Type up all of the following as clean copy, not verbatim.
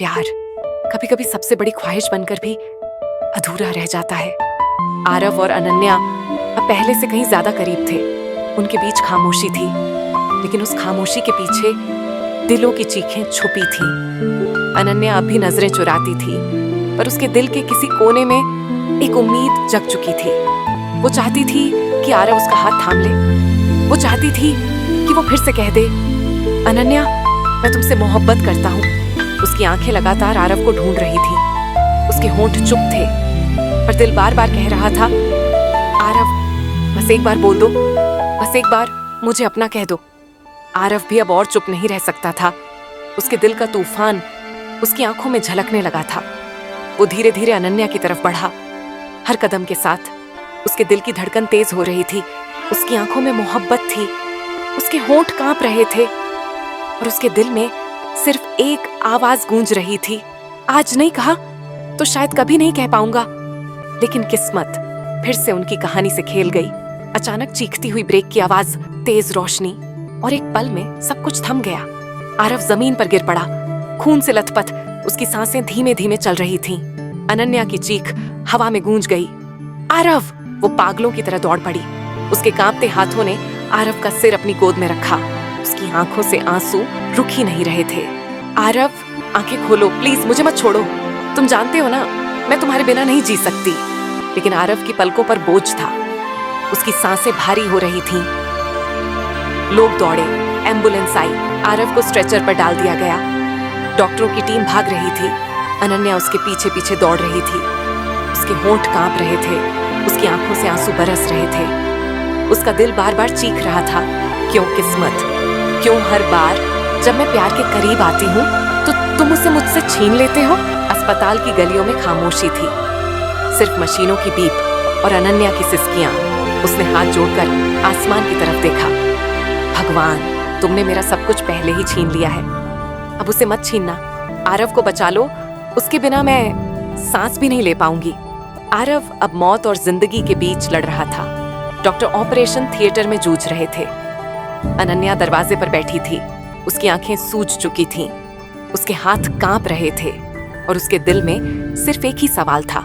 प्यार कभी कभी सबसे बड़ी ख्वाहिश बनकर भी अधूरा रह जाता है। आरव और अनन्या अब पहले से कहीं ज्यादा करीब थे। उनके बीच खामोशी थी, लेकिन उस खामोशी के पीछे दिलों की चीखें छुपी थीं। अनन्या अब भी नजरें चुराती थी, पर उसके दिल के किसी कोने में एक उम्मीद जग चुकी थी। वो चाहती थी कि आरव उसका हाथ थाम ले। वो चाहती थी कि वो फिर से कह दे, अनन्या, मैं तुमसे मोहब्बत करता हूँ। उसकी आंखें लगातार आरव को ढूंढ रही थी। उसके होंठ चुप थे, पर दिल बार बार कह रहा था, आरव, बस एक बार बोल दो, बस एक बार मुझे अपना कह दो। आरव भी अब और चुप नहीं रह सकता था। उसके दिल का तूफान उसकी आंखों में झलकने लगा था। वो धीरे धीरे अनन्या की तरफ बढ़ा। हर कदम के साथ उसके दिल की धड़कन तेज हो रही थी। उसकी आंखों में मोहब्बत थी, उसके होंठ कांप रहे थे, और उसके दिल में सिर्फ एक आवाज गूंज रही थी, आज नहीं कहा तो शायद कभी नहीं कह पाऊंगा। लेकिन किस्मत फिर से उनकी कहानी से खेल गई। अचानक चीखती हुई ब्रेक की आवाज, तेज रोशनी, और एक पल में सब कुछ थम गया। आरव जमीन पर गिर पड़ा, खून से लथपथ। उसकी सांसें धीमे धीमे चल रही थीं। अनन्या की चीख हवा में गूंज गई, आरव! वो पागलों की तरह दौड़ पड़ी। उसके कांपते हाथों ने आरव का सिर अपनी गोद में रखा। उसकी आंखों से आंसू रुक ही नहीं रहे थे। आरव, आंखें खोलो प्लीज, मुझे मत छोड़ो। तुम जानते हो ना, मैं तुम्हारे बिना नहीं जी सकती। लेकिन आरव की पलकों पर बोझ था। उसकी सांसें भारी हो रही थीं। लोग दौड़े, एम्बुलेंस आई, आरव को स्ट्रेचर पर डाल दिया गया। डॉक्टरों की टीम भाग रही थी। अनन्या उसके पीछे पीछे दौड़ रही थी। उसके होंठ कांप रहे थे, उसकी आंखों से आंसू बरस रहे थे। उसका दिल बार बार चीख रहा था, क्यों किस्मत, क्यों हर बार जब मैं प्यार के करीब आती हूँ तो तुम उसे मुझसे छीन लेते हो। अस्पताल की गलियों में खामोशी थी, सिर्फ मशीनों की बीप और अनन्या की सिसकियां। उसने हाथ जोड़कर आसमान की तरफ देखा। भगवान, तुमने मेरा सब कुछ पहले ही छीन लिया है, अब उसे मत छीनना। आरव को बचा लो, उसके बिना मैं सांस भी नहीं ले पाऊंगी। आरव अब मौत और जिंदगी के बीच लड़ रहा था। डॉक्टर ऑपरेशन थिएटर में जूझ रहे थे। अनन्या दरवाजे पर बैठी थी। उसकी आंखें सूज चुकी थीं। उसके हाथ कांप रहे थे, और उसके दिल में सिर्फ एक ही सवाल था,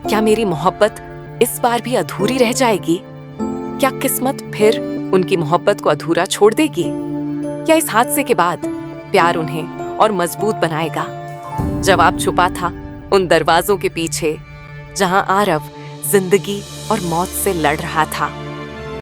क्या मेरी मोहब्बत इस बार भी अधूरी रह जाएगी? क्या किस्मत फिर उनकी मोहब्बत को अधूरा छोड़ देगी? या इस हादसे के बाद प्यार उन्हें और मजबूत बनाएगा? जवाब छुपा था उन दरवाजों के पीछे, जहां आरव जिंदगी और मौत से लड़ रहा था।